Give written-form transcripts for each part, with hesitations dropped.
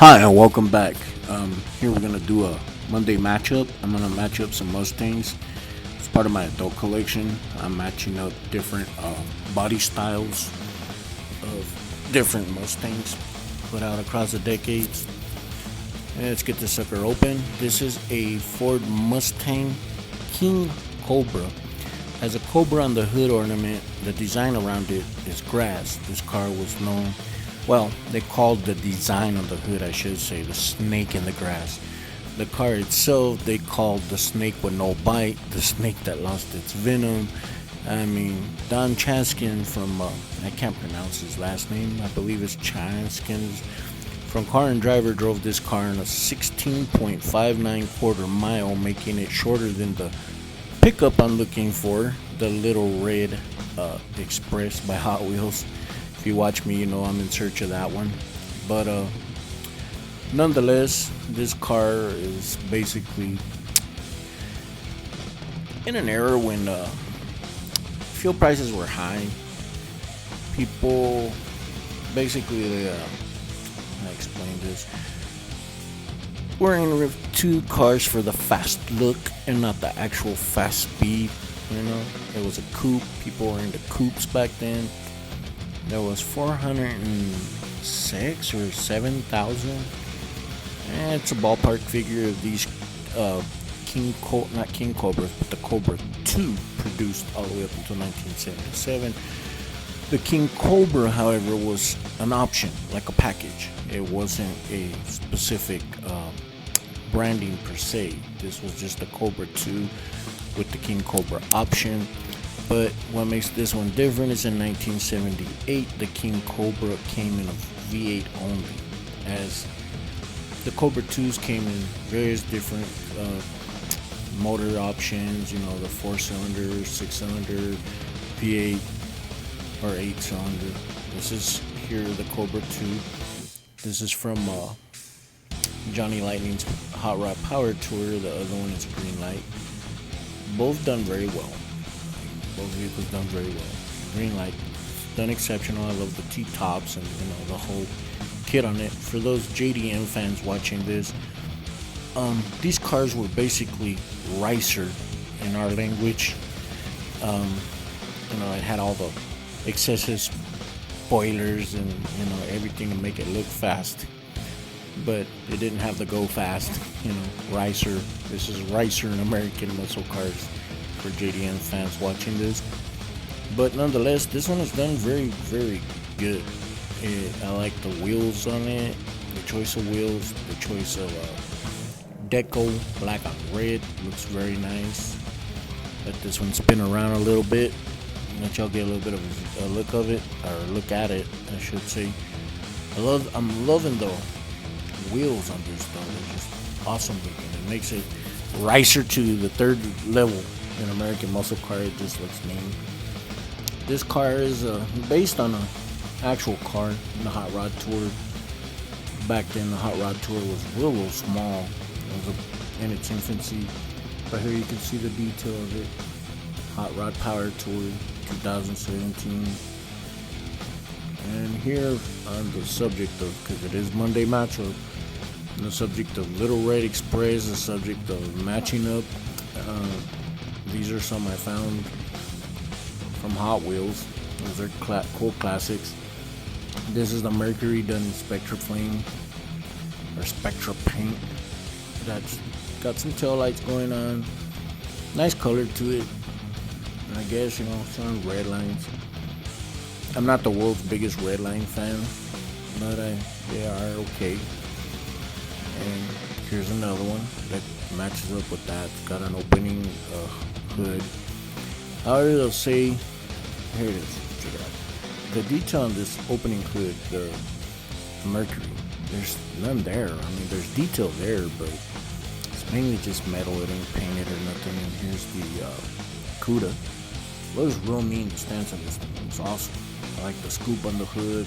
Hi and welcome back. Here we're gonna do a Monday matchup. I'm gonna match up some Mustangs. It's part of my adult collection. I'm matching up different body styles of different Mustangs put out across the decades. And let's get this sucker open. This is a Ford Mustang King Cobra. Has a cobra on the hood ornament. The design around it is grass. This car was known. Well, they called the design on the hood, I should say, the snake in the grass. The car itself, they called the snake with no bite, the snake that lost its venom. I mean, Don Chaskin from, I can't pronounce his last name, I believe it's Chaskins, from Car and Driver drove this car in a 16.59 quarter mile, making it shorter than the pickup I'm looking for, the Little Red Express by Hot Wheels. If you watch me, you know I'm in search of that one. But nonetheless, this car is basically in an era when fuel prices were high. People basically, I explain this. We're in two cars for the fast look and not the actual fast speed. You know, it was a coupe. People were into coupes back then. There was 406 or 7,000. It's a ballpark figure of these not King Cobras, but the Cobra 2 produced all the way up until 1977. The King Cobra, however, was an option, like a package. It wasn't a specific branding per se. This was just a Cobra 2 with the King Cobra option. But what makes this one different is in 1978, the King Cobra came in a V8 only, as the Cobra 2s came in various different motor options, you know, the 4-cylinder, 6-cylinder, V8, or 8-cylinder. This is here, the Cobra 2. This is from Johnny Lightning's Hot Rod Power Tour. The other one is Greenlight. Both done very well. Both vehicles done very well. Greenlight done exceptional. I love the T-tops and the whole kit on it. For those JDM fans watching this, these cars were basically ricer in our language. It had all the excessive spoilers and everything to make it look fast, but it didn't have the go fast. Ricer. This is ricer in American muscle cars. For JDM fans watching this, but nonetheless, this one is done very, very good. I like the wheels on it, the choice of wheels, the choice of deco, black on red, looks very nice. Let this one spin around a little bit, let y'all get a little bit of a look of it, or look at it, I should say. I'm loving the wheels on this though. They're just awesome looking. It makes it ricer to the third level. An American muscle car, it just looks mean. This car is based on an actual car in the Hot Rod Tour. Back then, the Hot Rod Tour was real small. It was in its infancy. But here you can see the detail of it. Hot Rod Power Tour 2017. And here on the subject of, because it is Monday matchup, on the subject of Little Red Express, the subject of matching up. These are some I found from Hot Wheels. Those are cool classics. This is the Mercury done in Spectra Flame or Spectra paint. That's got some tail lights going on. Nice color to it. I guess some red lines. I'm not the world's biggest red line fan, but they are okay. And here's another one that matches up with that. It's got an opening hood. However, they'll say, here it is, check it out. The detail on this opening hood, the Mercury, there's none there. I mean, there's detail there, but it's mainly just metal. It ain't painted or nothing. And here's the CUDA. Looks real mean, the stance on this thing. It's awesome. I like the scoop on the hood.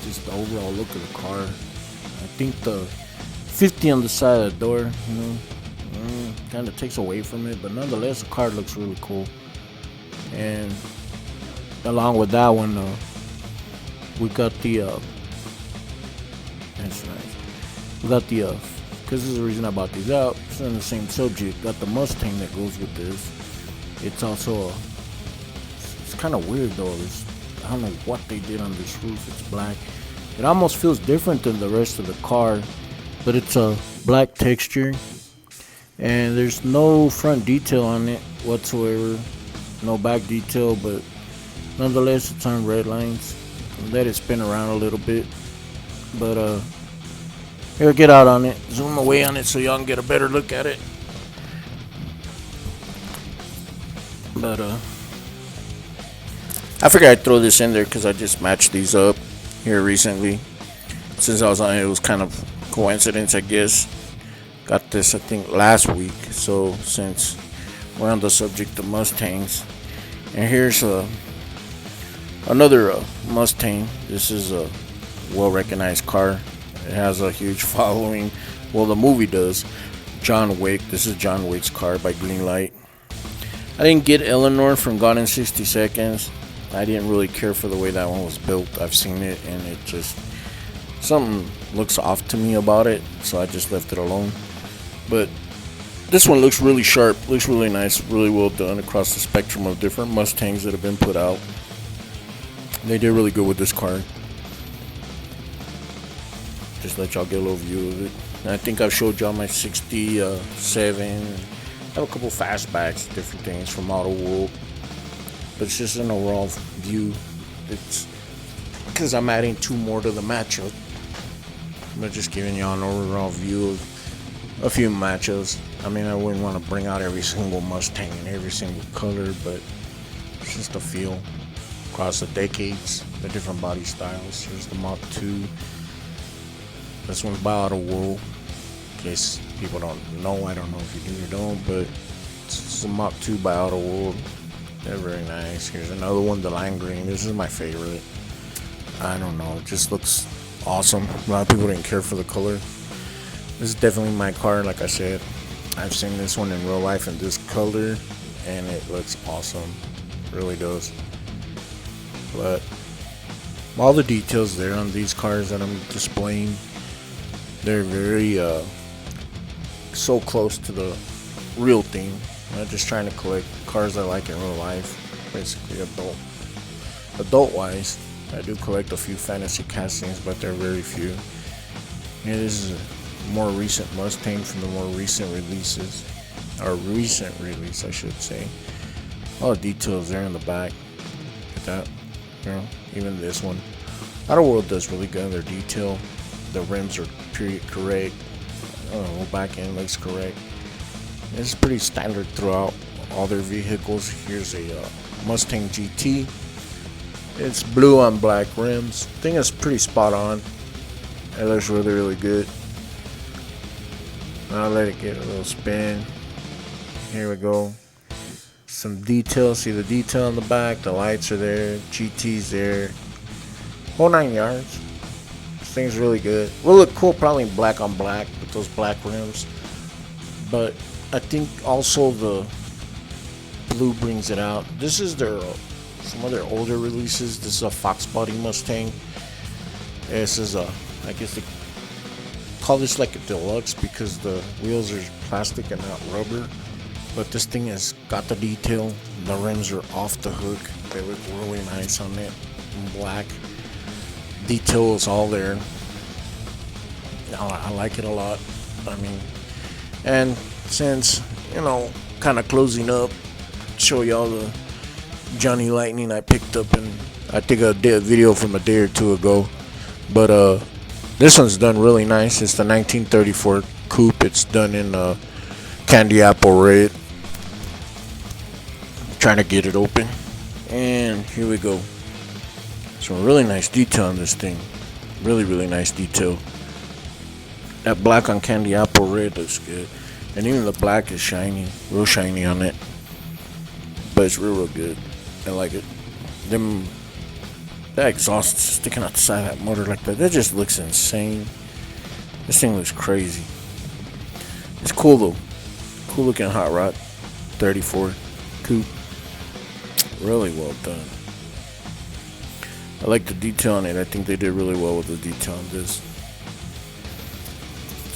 Just the overall look of the car. I think the 50 on the side of the door, kind of takes away from it, but nonetheless, the car looks really cool. And along with that one, we got the That's nice. We got the because this is the reason I bought these out. It's on the same subject. Got the Mustang that goes with this. It's also it's kind of weird though. I don't know what they did on this roof. It's black. It almost feels different than the rest of the car, but it's a black texture, and there's no front detail on it whatsoever. No back detail, but nonetheless, it's on red lines. Let it spin around a little bit, but here, get out on it, zoom away on it so y'all can get a better look at it. But I figured I'd throw this in there because I just matched these up here recently. Since I was on it, it was kind of coincidence, I guess. Got this, I think, last week. So since we're on the subject of Mustangs, and here's another Mustang. This is a well-recognized car. It has a huge following. Well, the movie does. John Wick. This is John Wick's car by Greenlight. I didn't get Eleanor from Gone in 60 Seconds. I didn't really care for the way that one was built. I've seen it, and it just something looks off to me about it, so I just left it alone. But this one looks really sharp, looks really nice, really well done across the spectrum of different Mustangs that have been put out. They did really good with this car. Just let y'all get a little view of it. And I think I've showed y'all my 67. I have a couple fastbacks, different things from Autoworld. But it's just an overall view. It's because I'm adding 2 more to the matchup. But just giving y'all an overall view of a few matchups. I mean, I wouldn't want to bring out every single Mustang in every single color, but it's just a feel across the decades, the different body styles. Here's the Mach 2. This one's by Autoworld. In case people don't know, I don't know if you do or don't, but it's a Mach 2 by Autoworld. They're very nice. Here's another one, the lime green. This is my favorite. I don't know, it just looks awesome. A lot of people didn't care for the color. This is definitely my car, like I said. I've seen this one in real life in this color, and it looks awesome. It really does. But all the details there on these cars that I'm displaying, they're very so close to the real thing. I'm not just trying to collect cars I like in real life, basically adult wise. I do collect a few fantasy castings, but they're very few. Yeah, this is a more recent Mustang from the more recent releases, or recent release I should say. All the details there in the back. Look at that. You know, even this one. Autoworld does really good on their detail. The rims are period correct. Back end looks correct. It's pretty standard throughout all their vehicles. Here's a Mustang GT. It's blue on black rims. I think it's pretty spot on. It looks really, really good. I'll let it get a little spin. Here we go. Some detail. See the detail on the back. The lights are there. GT's there. Whole 9 yards. This thing's really good. Will look cool probably in black on black with those black rims. But I think also the blue brings it out. This is their some of their older releases. This is a Fox body Mustang. This is a, I guess they call this like a deluxe because the wheels are plastic and not rubber. But this thing has got the detail. The rims are off the hook. They look really nice on it in black. Detail is all there. I like it a lot. I mean, and since, you know, kind of closing up, show y'all the Johnny Lightning I picked up, and I think I did a video from a day or two ago. But this one's done really nice. It's the 1934 coupe. It's done in candy apple red. Trying to get it open, and here we go. Some really nice detail on this thing. Really, really nice detail. That black on candy apple red looks good, and even the black is shiny, real shiny on it. But it's real, real good. I like it. That exhaust sticking out the side of that motor like that just looks insane. This thing looks crazy. It's cool though. Cool looking hot rod. 34 coupe. Really well done. I like the detail on it. I think they did really well with the detail on this.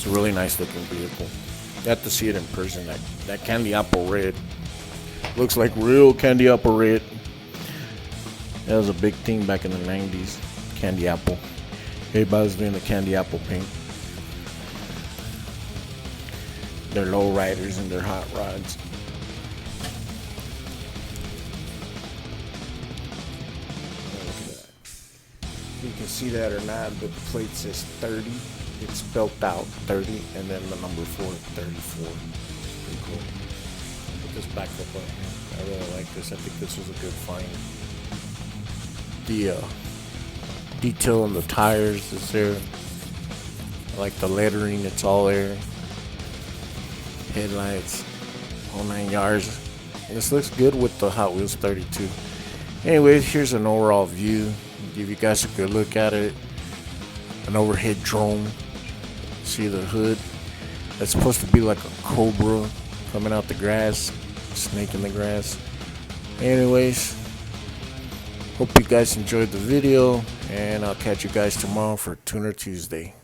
It's a really nice looking vehicle. You have to see it in person. That candy apple red looks like real candy apple red. That was a big thing back in the 90s. Candy apple. Everybody was doing the candy apple paint. They're low riders and they're hot rods. Look at that. You can see that or not, but the plate says 30. It's spelled out 30 and then the number 4, 34. Pretty cool. Put this back up on here. I really like this. I think this was a good find. The detail on the tires is there. I like the lettering, it's all there. Headlights, whole 9 yards. This looks good with the Hot Wheels 32. Anyways, here's an overall view. Give you guys a good look at it. An overhead drone. See the hood? That's supposed to be like a cobra coming out the grass, snake in the grass. Anyways, hope you guys enjoyed the video, and I'll catch you guys tomorrow for Tuner Tuesday.